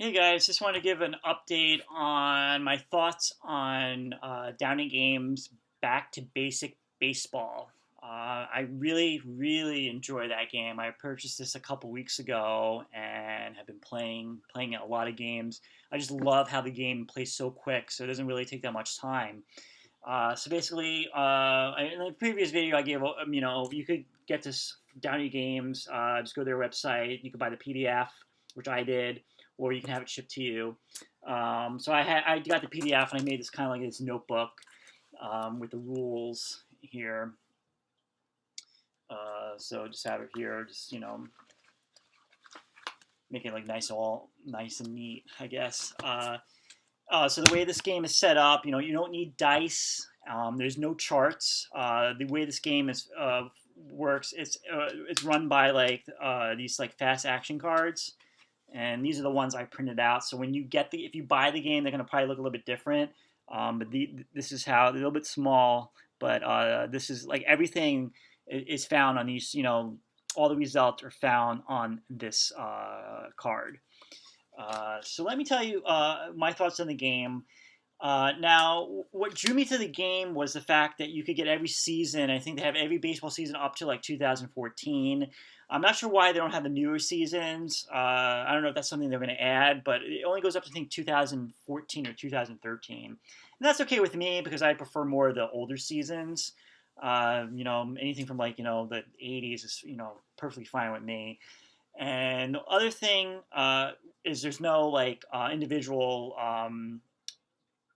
Hey guys, just want to give an update on my thoughts on Downing Games Back to Basic Baseball. I really enjoy that game. I purchased this a couple weeks ago and have been playing a lot of games. I just love how the game plays so quick, so it doesn't really take that much time. So basically, in the previous video I gave, you could get this Downey Games. Just go to their website. You could buy the PDF, which I did, or you can have it shipped to you. So I got the PDF and I made this kind of like this notebook with the rules here. So just have it here, just make it like nice and neat, I guess. So the way this game is set up, you don't need dice. There's no charts. The way this game works, it's run by these like fast action cards, and these are the ones I printed out. So when if you buy the game, they're gonna probably look a little bit different. This is how they're a little bit small, but this is like everything is found on these. All the results are found on this card. So let me tell you my thoughts on the game. Now, what drew me to the game was the fact that you could get every season. I think they have every baseball season up to like 2014. I'm not sure why they don't have the newer seasons. I don't know if that's something they're going to add, but it only goes up to I think 2014 or 2013, and that's okay with me because I prefer more of the older seasons. Anything from the 80s is perfectly fine with me. And the other thing is there's no individual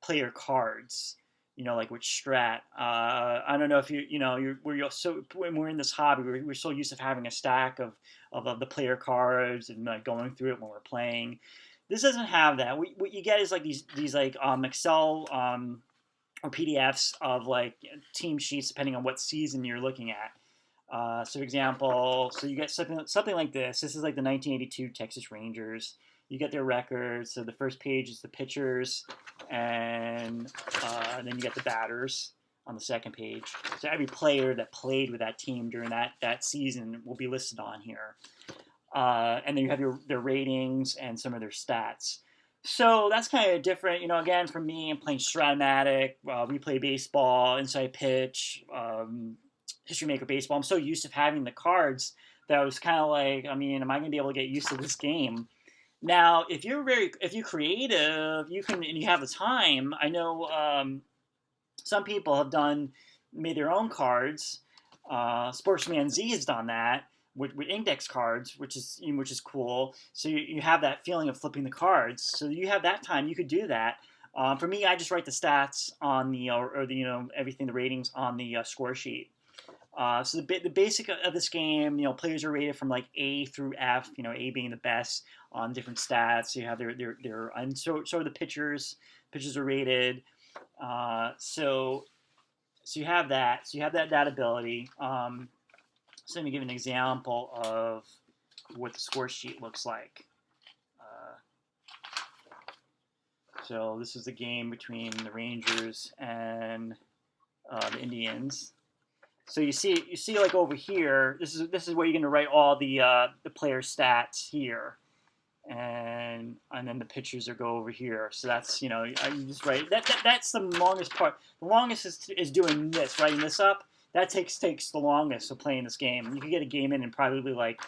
player cards, like with Strat. I don't know if when we're in this hobby, we're so used to having a stack of the player cards and going through it when we're playing. This doesn't have that. What you get is like these Excel or PDFs of like team sheets depending on what season you're looking at. So, for example, so you get something like this. This is like the 1982 Texas Rangers. You get their records. So the first page is the pitchers, and then you get the batters on the second page. So every player that played with that team during that season will be listed on here. And then you have their ratings and some of their stats. So that's kind of different. Again, for me, I'm playing Stratomatic, Replay Baseball, Inside Pitch, History Maker Baseball. I'm so used to having the cards that I was kind of like, am I going to be able to get used to this game? Now, if you're creative, and you have the time. I know some people have made their own cards. Sportsman Z has done that with index cards, which is cool. So you have that feeling of flipping the cards. So you have that time, you could do that. For me, I just write the stats on everything, the ratings on the score sheet. So the basic of this game, players are rated from like A through F. A being the best on different stats. So you have their and so are the pitchers. Pitchers are rated. So you have that. So you have that ability. So let me give an example of what the score sheet looks like. So this is the game between the Rangers and the Indians. So you see like over here, this is where you're going to write all the player stats here, and then the pitchers go over here. So that's you just write that's the longest part. The longest is doing this, writing this up. That takes the longest of playing this game. You can get a game in probably like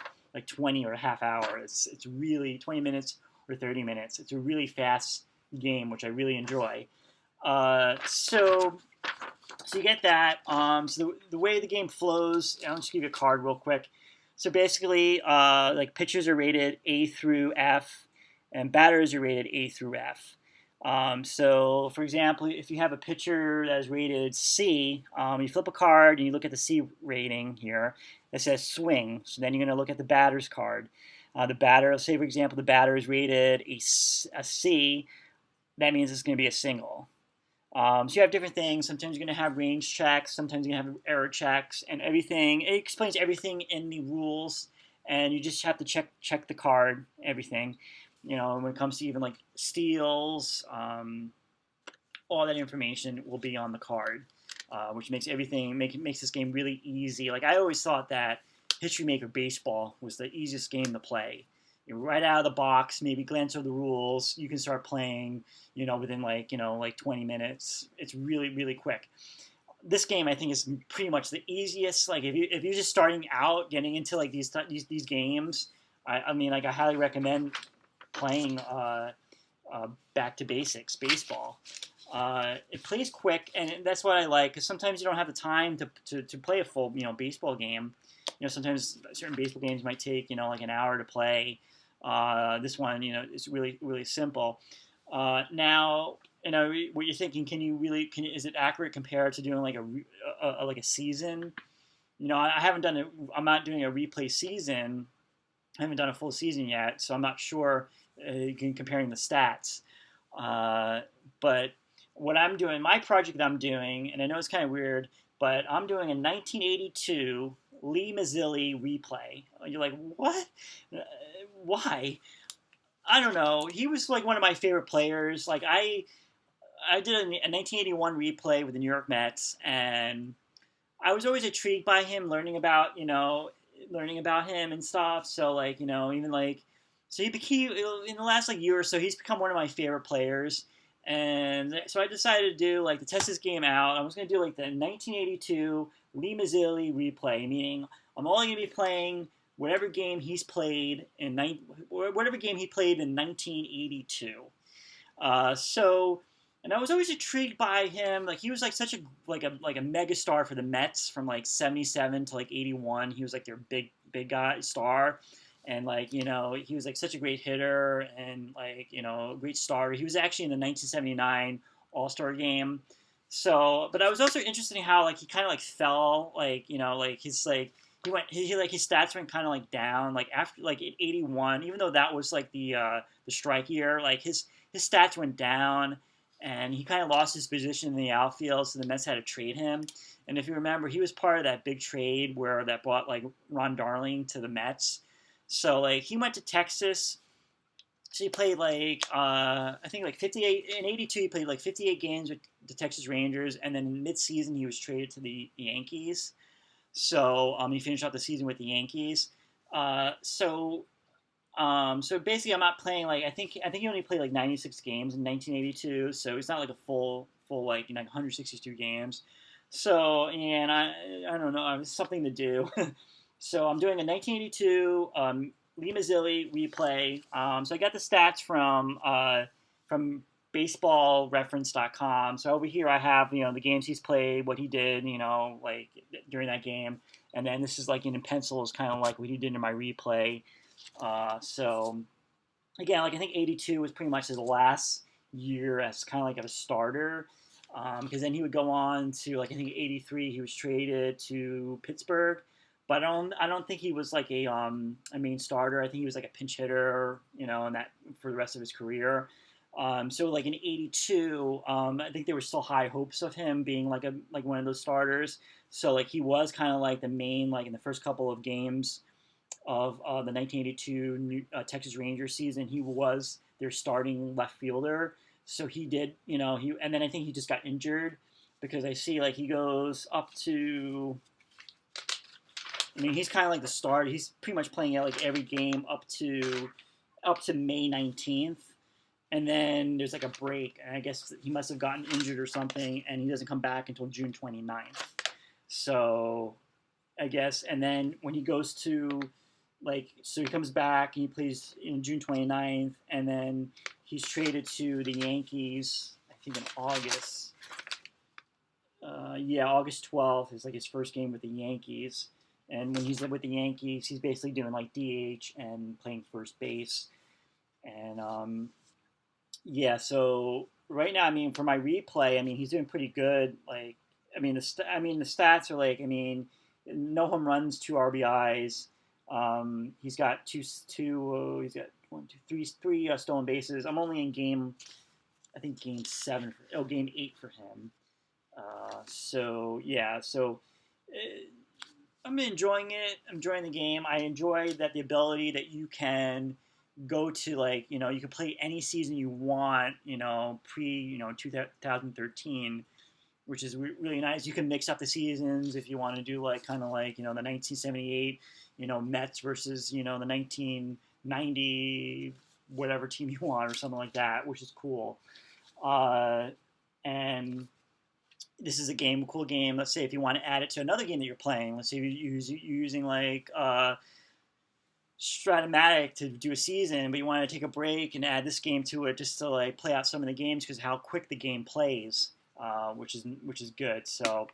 20 or a half hour. It's really 20 minutes or 30 minutes. It's a really fast game, which I really enjoy. So you get that. So the way the game flows, I'll just give you a card real quick. So basically, like pitchers are rated A through F, and batters are rated A through F. So for example, if you have a pitcher that is rated C, you flip a card and you look at the C rating here. It says swing. So then you're going to look at the batter's card. The batter, say for example, the batter is rated a C. That means it's going to be a single. So you have different things. Sometimes you're going to have range checks. Sometimes you're going to have error checks and everything. It explains everything in the rules, and you just have to check the card, everything. When it comes to even like steals, all that information will be on the card, which makes makes this game really easy. Like I always thought that History Maker Baseball was the easiest game to play. right out of the box, maybe glance over the rules. You can start playing, within like 20 minutes. It's really, really quick. This game I think is pretty much the easiest. Like if you're just starting out, getting into like these games, I mean, like I highly recommend playing Back to Basics baseball. It plays quick, and that's what I like. Because sometimes you don't have the time to play a full baseball game. Sometimes certain baseball games might take like an hour to play. This one is really really simple. Now what you're thinking. Is it accurate compared to doing like a season? I haven't done it. I'm not doing a replay season. I haven't done a full season yet, so I'm not sure comparing the stats. But what I'm doing, my project that I'm doing, and I know it's kind of weird, but I'm doing a 1982 Lee Mazzilli replay. You're like, what? Why? I don't know. He was like one of my favorite players. Like I did a 1981 replay with the New York Mets, and I was always intrigued by him, learning about him and stuff. So like even like so he became in the last like year or so he's become one of my favorite players. And so I decided to do like to test this game out. I was going to do like the 1982 Lee Mazzilli replay, meaning I'm only going to be playing whatever game he's played whatever game he played in 1982. And I was always intrigued by him. Like he was like such a mega star for the Mets from like 77 to like 81. He was like their big guy star. And like, he was like such a great hitter and like, a great starter. He was actually in the 1979 All-Star game. So, but I was also interested in how like he kind of like fell, like, like his like he like his stats went kind of like down like after like in 81, even though that was like the strike year, like his stats went down. And he kind of lost his position in the outfield, so the Mets had to trade him. And if you remember, he was part of that big trade where that brought like Ron Darling to the Mets. So like he went to Texas. So he played like I think like 58 in '82. He played like 58 games with the Texas Rangers, and then in mid-season he was traded to the Yankees. So he finished out the season with the Yankees. So basically, I'm not playing like I think he only played like 96 games in 1982. So it's not like a full like 162 games. So and I don't know, it's something to do. So I'm doing a 1982 Lee Mazzilli replay. So I got the stats from BaseballReference.com. So over here I have the games he's played, what he did, like during that game, and then this is like in pencil is kind of like what he did in my replay. So again, like I think 82 was pretty much his last year as kind of like a starter, because then he would go on to like I think 83 he was traded to Pittsburgh, but I don't think he was like a main starter. I think he was like a pinch hitter, and that for the rest of his career. So like in '82, I think there were still high hopes of him being like one of those starters. So like he was kind of like the main like in the first couple of games of the 1982 Texas Rangers season. He was their starting left fielder. So he did, and then I think he just got injured because I see like he goes up to. I mean, he's kind of like the starter. He's pretty much playing like every game up to May 19th. And then there's like a break, and I guess he must have gotten injured or something, and he doesn't come back until June 29th. So I guess, and then when he goes to so he comes back and he plays in June 29th, and then he's traded to the Yankees, I think in August. August 12th is like his first game with the Yankees. And when he's with the Yankees, he's basically doing like DH and playing first base. And so right now, I mean, for my replay, I mean, he's doing pretty good. Like, I mean, the stats are like, I mean, no home runs, 2 RBIs. He's got he's got three stolen bases. I'm only in game 7 game 8 for him. So I'm enjoying it. I'm enjoying the game. I enjoy that the ability that you can go to like you can play any season you want. Pre 2013. Which is really nice. You can mix up the seasons if you want to do like kind of like the 1978 Mets versus the 90 whatever team you want or something like that, which is cool. Uh, and this is a cool game. Let's say if you want to add it to another game that you're playing, let's say you're using like Stratomatic to do a season, but you want to take a break and add this game to it just to like play out some of the games because how quick the game plays, which is good. So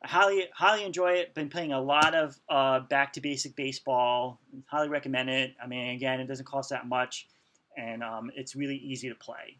I highly enjoy it. Been playing a lot of back to basic baseball. Highly recommend it. I mean, again, it doesn't cost that much, and it's really easy to play.